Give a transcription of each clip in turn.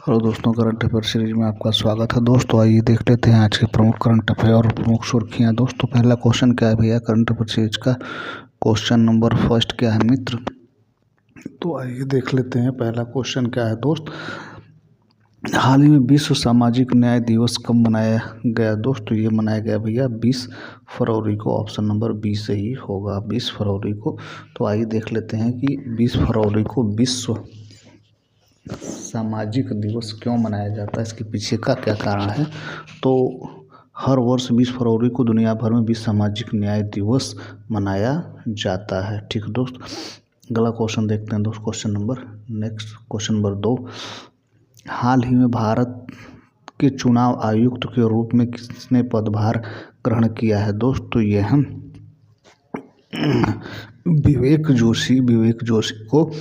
Hello दोस्तों, current affair series में आपका स्वागत है। दोस्तों आइए देख लेते हैं आज के प्रमुख करंट अफेयर और प्रमुख सुर्खियां। दोस्तों पहला क्वेश्चन क्या है भैया करंट अफेयर सीरीज का? क्वेश्चन नंबर फर्स्ट क्या है मित्र? तो आइए देख लेते हैं पहला क्वेश्चन क्या है दोस्त। हाल ही में विश्व सामाजिक न्याय दिवस कब मनाया गया दोस्तों? ये मनाया गया भैया 20 फरवरी को। ऑप्शन नंबर बी सही होगा, 20 फरवरी को। तो आइए देख लेते हैं कि 20 फरवरी को विश्व सामाजिक दिवस क्यों मनाया जाता है, इसके पीछे का क्या कारण है। तो हर वर्ष 20 फरवरी को दुनिया भर में विश्व सामाजिक न्याय दिवस मनाया जाता है। ठीक दोस्त, अगला क्वेश्चन देखते हैं दोस्त। क्वेश्चन नंबर 2, हाल ही में भारत के चुनाव आयुक्त के रूप में किसने पदभार ग्रहण किया है दोस्त? तो यह हम विवेक जोशी को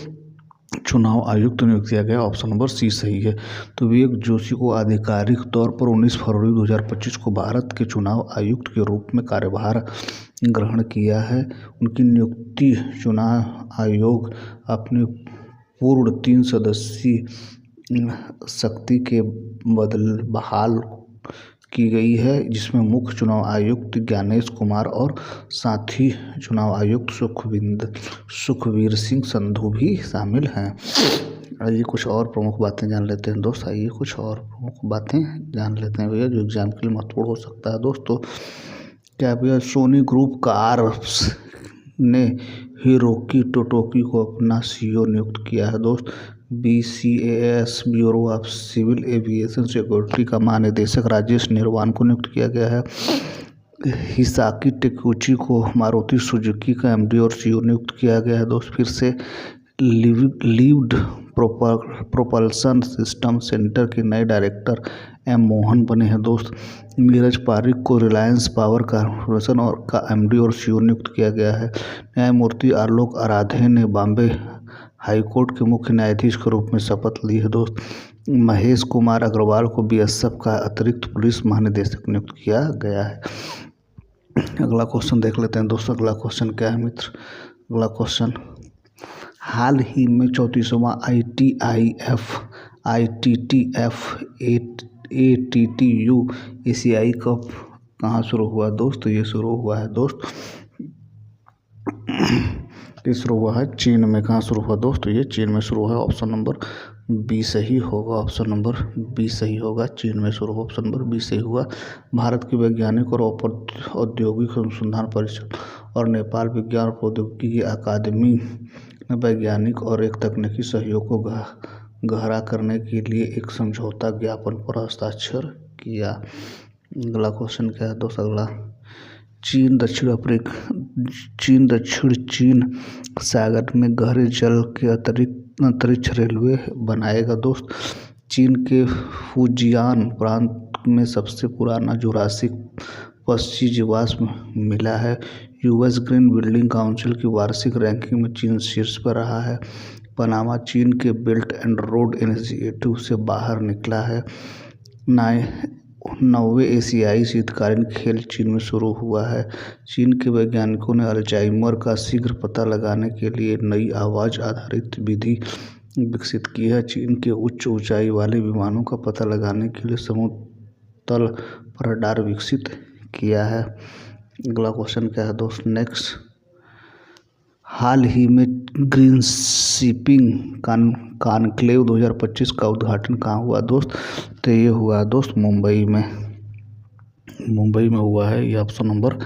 चुनाव आयुक्त नियुक्त किया गया। ऑप्शन नंबर सी सही है। तो विवेक जोशी को आधिकारिक तौर पर 19 फरवरी 2025 को भारत के चुनाव आयुक्त के रूप में कार्यभार ग्रहण किया है। उनकी नियुक्ति चुनाव आयोग अपनी पूर्ण 3 सदस्यीय शक्ति के बहाल की गई है, जिसमें मुख्य चुनाव आयुक्त ज्ञानेश कुमार और साथी चुनाव आयुक्त सुखवीर सिंह संधू भी शामिल हैं। आइए कुछ और प्रमुख बातें जान लेते हैं दोस्त। भैया जो एग्जाम के लिए महत्वपूर्ण हो सकता है दोस्तों। क्या भैया सोनी ग्रुप कार्स ने हिरोकी टोटोकी को अपना CEO नियुक्त किया है दोस्त। BCAS bureau of civil aviation security का महानिदेशक राजेश निर्वाण को नियुक्त किया गया है। हिसाकी टेकुची को मारुति सुजुकी का MD और CEO नियुक्त किया गया है दोस्त। फिर से लीव्ड प्रोपल्सन सिस्टम सेंटर के नए डायरेक्टर M मोहन बने हैं दोस्त। नीरज पारिक को रिलायंस पावर कॉर्पोरेशन और का MD और CEO नियुक्त किया गया है। न्यायमूर्ति आलोक आराधे ने बॉम्बे हाईकोर्ट के मुख्य न्यायाधीश के रूप में शपथ ली है दोस्त। महेश कुमार अग्रवाल को BSF का अतिरिक्त पुलिस महानिदेशक नियुक्त किया गया है। अगला क्वेश्चन देख लेते हैं दोस्तों। अगला क्वेश्चन क्या है मित्र? अगला क्वेश्चन, हाल ही में 34वां ITTF ATTU एशियाई कप कहाँ शुरू हुआ दोस्त? ये शुरू हुआ है दोस्त शुरू हुआ है चीन में। कहाँ शुरू हुआ दोस्त? ये चीन में शुरू है। ऑप्शन नंबर बी सही होगा। चीन में शुरू हुआ। ऑप्शन नंबर बी सही हुआ। भारत के वैज्ञानिक और औद्योगिक अनुसंधान परिषद और नेपाल विज्ञान और प्रौद्योगिकी अकादमी ने वैज्ञानिक और एक तकनीकी सहयोग को गहरा करने के लिए एक समझौता ज्ञापन पर हस्ताक्षर किया। अगला क्वेश्चन क्या है दोस्त? अगला, चीन दक्षिण चीन सागर में गहरे जल के अंतरिक्ष रेलवे बनाएगा दोस्त। चीन के फुजियान प्रांत में सबसे पुराना जुरासिक पक्षी जीवाश्म मिला है। US ग्रीन बिल्डिंग काउंसिल की वार्षिक रैंकिंग में चीन शीर्ष पर रहा है। पनामा चीन के बेल्ट एंड रोड इनिशिएटिव से बाहर निकला है। 9वें एशियाई शीतकालीन खेल चीन में शुरू हुआ है। चीन के वैज्ञानिकों ने अल्जाइमर का शीघ्र पता लगाने के लिए नई आवाज़ आधारित विधि विकसित की है। चीन के उच्च ऊंचाई वाले विमानों का पता लगाने के लिए समुद्र तल पर रडार विकसित किया है। अगला क्वेश्चन क्या है दोस्त? नेक्स्ट, हाल ही में ग्रीन शिपिंग कॉन्क्लेव 2025 का उद्घाटन कहाँ हुआ दोस्त? तो ये हुआ दोस्त मुंबई में हुआ है। ये ऑप्शन नंबर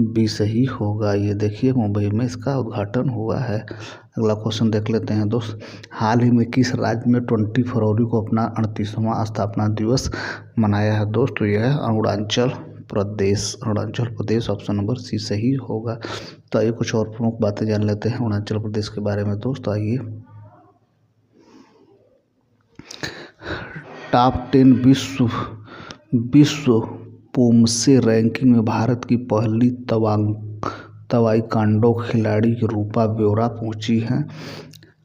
बी सही होगा। ये देखिए मुंबई में इसका उद्घाटन हुआ है। अगला क्वेश्चन देख लेते हैं दोस्त। हाल ही में किस राज्य में 20 फरवरी को अपना 38वां स्थापना दिवस मनाया है दोस्त? तो यह है Arunachal Pradesh. Option number C सही होगा। तो आइए कुछ और प्रमुख बातें जान लेते हैं अरुणाचल प्रदेश के बारे में दोस्त। आइए, टॉप 10 विश्व पुमसे रैंकिंग में भारत की पहली ताइक्वांडो खिलाड़ी रूपा बेउरा पहुंची हैं।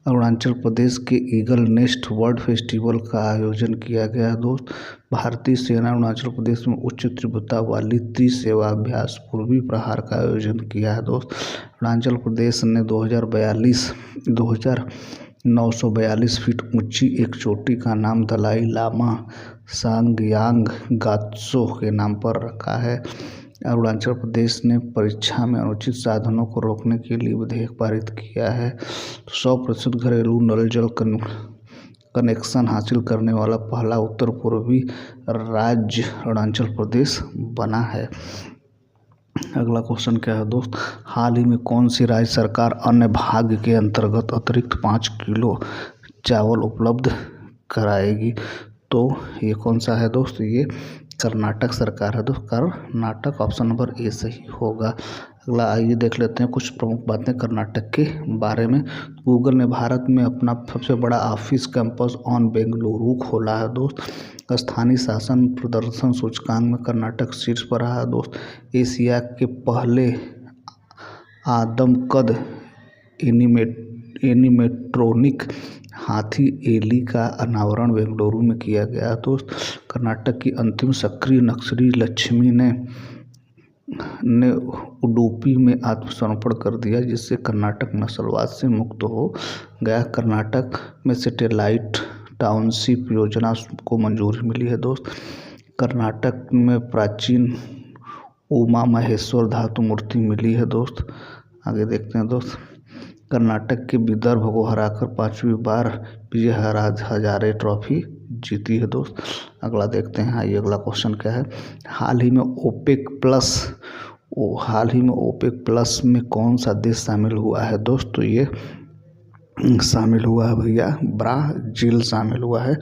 अरुणाचल प्रदेश के ईगल नेस्ट वर्ल्ड फेस्टिवल का आयोजन किया गया है दोस्त। भारतीय सेना अरुणाचल प्रदेश में उच्च तीव्रता वाली त्रिसेवाभ्यास पूर्वी प्रहार का आयोजन किया है दोस्त। अरुणाचल प्रदेश ने 2042 942 फीट ऊंची एक चोटी का नाम दलाई लामा सांगयांग गात्सो के नाम पर रखा है। अरुणाचल प्रदेश ने परीक्षा में अनुचित साधनों को रोकने के लिए विधेयक पारित किया है। 100% घरेलू नल जल कनेक्शन हासिल करने वाला पहला उत्तर पूर्वी राज्य अरुणाचल प्रदेश बना है। अगला क्वेश्चन क्या है दोस्त, हाल ही में कौन सी राज्य सरकार अन्न भाग्य के अंतर्गत अतिरिक्त 5 किलो चावल उपलब्ध कराएगी? तो ये कौन सा है दोस्त, ये कर्नाटक सरकार है दोस्त, कर्नाटक। ऑप्शन नंबर ए सही होगा। अगला आइए देख लेते हैं कुछ प्रमुख बातें कर्नाटक के बारे में। गूगल ने भारत में अपना सबसे बड़ा ऑफिस कैंपस ऑन बेंगलुरु खोला है दोस्त। स्थानीय शासन प्रदर्शन सूचकांक में कर्नाटक शीर्ष पर रहा है दोस्त। एशिया के पहले आदमकद एनिमेट्रोनिक हाथी एली का अनावरण बेंगलुरु में किया गया दोस्त। कर्नाटक की अंतिम सक्रिय नक्सली लक्ष्मी ने उडुपी में आत्मसमर्पण कर दिया, जिससे कर्नाटक नस्लवाद से मुक्त हो गया। कर्नाटक में सैटेलाइट टाउनशिप योजना को मंजूरी मिली है दोस्त। कर्नाटक में प्राचीन उमा महेश्वर धातु मूर्ति मिली है दोस्त। आगे देखते हैं दोस्त, कर्नाटक के विदर्भ को हराकर 5वीं बार विजय हजारे ट्रॉफी जीती है दोस्त। अगला देखते हैं, आइए अगला क्वेश्चन क्या है, हाल ही में ओपेक प्लस में कौन सा देश शामिल हुआ है दोस्त? तो ये शामिल हुआ है भैया ब्राज़ील शामिल हुआ है।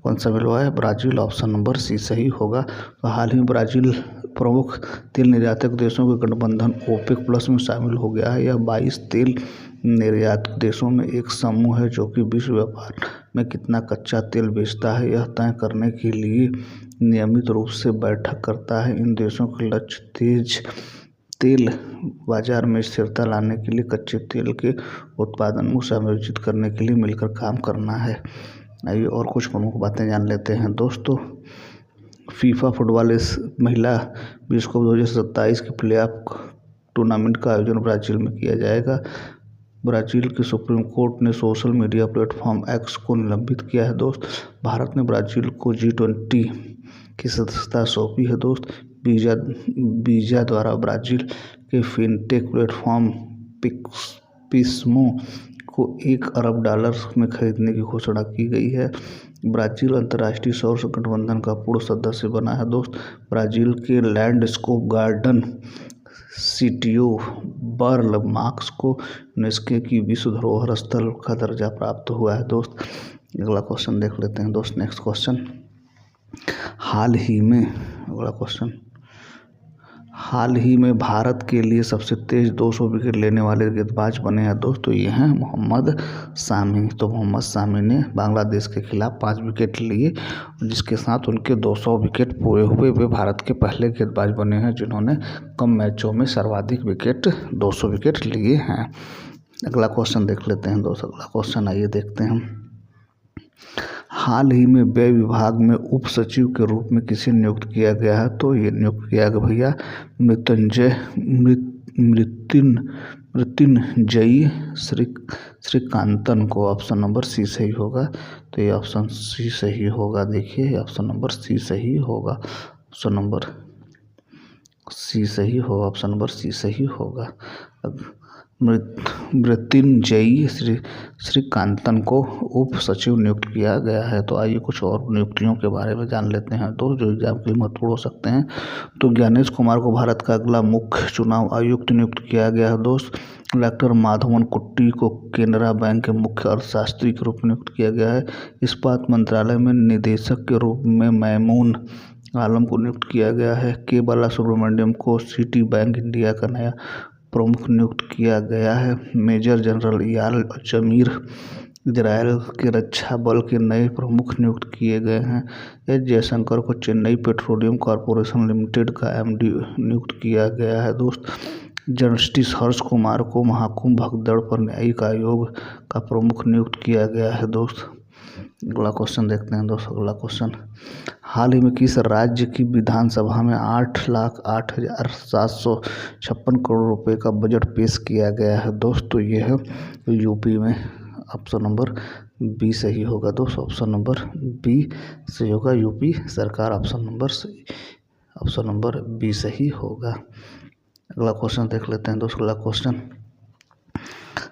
कौन शामिल हुआ है? ब्राज़ील। ऑप्शन नंबर सी सही होगा। तो हाल ही में ब्राज़ील प्रमुख तेल निर्यातक देशों के गठबंधन ओपेक प्लस में शामिल हो गया है। यह 22 तेल निर्यातक देशों में एक समूह है जो कि विश्व व्यापार में कितना कच्चा तेल बेचता है यह तय करने के लिए नियमित रूप से बैठक करता है। इन देशों का लक्ष्य तेल बाजार में स्थिरता लाने के लिए कच्चे तेल के उत्पादन को समायोजित करने के लिए मिलकर काम करना है। आइए और कुछ प्रमुख बातें जान लेते हैं दोस्तों। फीफा फुटबॉल महिला विश्व कप 2027 के प्लेऑफ टूर्नामेंट का आयोजन ब्राज़ील में किया जाएगा। ब्राज़ील की सुप्रीम कोर्ट ने सोशल मीडिया प्लेटफॉर्म एक्स को निलंबित किया है दोस्त। भारत ने ब्राज़ील को G20 की सदस्यता सौंपी है दोस्त। वीजा द्वारा Brazil K fintech platform Pismo को $1 अरब में खरीदने की घोषणा की गई है। ब्राज़ील अंतर्राष्ट्रीय सौर गठबंधन का पूर्ण सदस्य बना है दोस्त। ब्राज़ील के लैंडस्केप गार्डन सिटियो बर्ल मार्क्स को यूनेस्को की विश्व धरोहर स्थल का दर्जा प्राप्त हुआ है दोस्त। अगला क्वेश्चन देख लेते हैं दोस्त। नेक्स्ट क्वेश्चन, हाल ही में भारत के लिए सबसे तेज 200 विकेट लेने वाले गेंदबाज बने हैं दोस्तों, ये हैं मोहम्मद शामी। तो मोहम्मद शामी ने बांग्लादेश के खिलाफ 5 विकेट लिए, जिसके साथ उनके 200 विकेट पूरे हुए। वे भारत के पहले गेंदबाज बने हैं जिन्होंने कम मैचों में सर्वाधिक विकेट 200 विकेट लिए हैं। अगला क्वेश्चन देख लेते हैं दोस्तों। अगला क्वेश्चन आइए देखते हैं, हाल ही में व्यय विभाग में उप सचिव के रूप में किसे नियुक्त किया गया है? तो ये नियुक्त किया गया भैया मृत्युंजयी श्रीकांतन को। ऑप्शन नंबर सी सही होगा। तो ये ऑप्शन सी सही होगा। देखिए ऑप्शन नंबर सी सही होगा। ऑप्शन नंबर सी सही होगा। ऑप्शन नंबर सी सही होगा। मृत्युंजयी श्रीकांतन को उप सचिव नियुक्त किया गया है। तो आइए कुछ और नियुक्तियों के बारे में जान लेते हैं दोस्त, जो एग्जाम के लिए महत्वपूर्ण हो सकते हैं। तो ज्ञानेश कुमार को भारत का अगला मुख्य चुनाव आयुक्त नियुक्त किया गया है दोस्त। डॉक्टर माधवन कुट्टी को केनरा बैंक के मुख्य अर्थशास्त्री के रूप में नियुक्त किया गया है। इस्पात मंत्रालय में निदेशक के रूप में मैमून आलम को नियुक्त किया गया है। के बालासुब्रमण्यम को सिटी बैंक इंडिया का नया प्रमुख नियुक्त किया गया है। मेजर जनरल याल जमीर इजरायल के रक्षा बल के नए प्रमुख नियुक्त किए गए हैं। एस जयशंकर को चेन्नई पेट्रोलियम कॉरपोरेशन लिमिटेड का MD नियुक्त किया गया है दोस्त। जस्टिस हर्ष कुमार को महाकुंभ भगदड़ पर न्यायिक आयोग का प्रमुख नियुक्त किया गया है दोस्त। अगला क्वेश्चन देखते हैं दोस्त। अगला क्वेश्चन, हाल ही में किस राज्य की विधानसभा में 8,08,756 करोड़ रुपए का बजट पेश किया गया है दोस्त? तो ये है यूपी में। ऑप्शन नंबर बी सही होगा दोस्तों, ऑप्शन नंबर बी सही होगा। यूपी सरकार ऑप्शन नंबर बी सही होगा। अगला क्वेश्चन देख लेते हैं दोस्तों। अगला क्वेश्चन,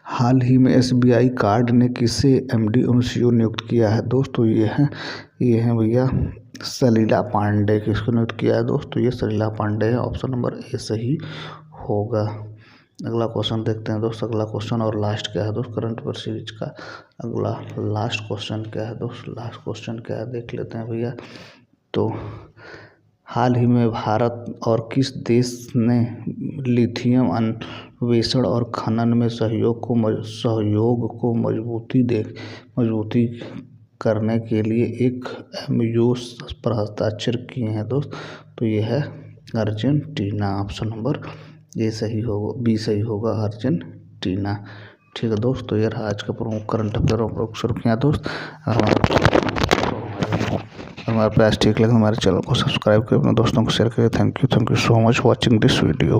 हाल ही में SBI कार्ड ने किसे MD और CEO नियुक्त किया है दोस्तों? ये है भैया सलीला पांडे। किसको नियुक्त किया है दोस्तों? ये सलीला पांडे है। ऑप्शन नंबर ए सही होगा। अगला क्वेश्चन देखते हैं दोस्तों। अगला क्वेश्चन और लास्ट क्या है दोस्तों करंट अफेयर सीरीज का? अगला लास्ट क्वेश्चन क्या है दोस्तों? लास्ट क्वेश्चन क्या है देख लेते हैं भैया। तो हाल ही में भारत और किस देश ने लिथियम अन्वेषण और खनन में सहयोग को मजबूती करने के लिए एक MOU पर हस्ताक्षर किए हैं दोस्त? तो ये है अर्जेंटीना। ऑप्शन नंबर ए सही होगा, बी सही होगा, अर्जेंटीना। ठीक है दोस्त, तो ये रहा आज का प्रमुख करंट अफेयर सुर्खियाँ दोस्त। हमारे प्रयास ठीक लगे हमारे चैनल को सब्सक्राइब करें, अपने दोस्तों को शेयर करें। Thank you so much watching this video.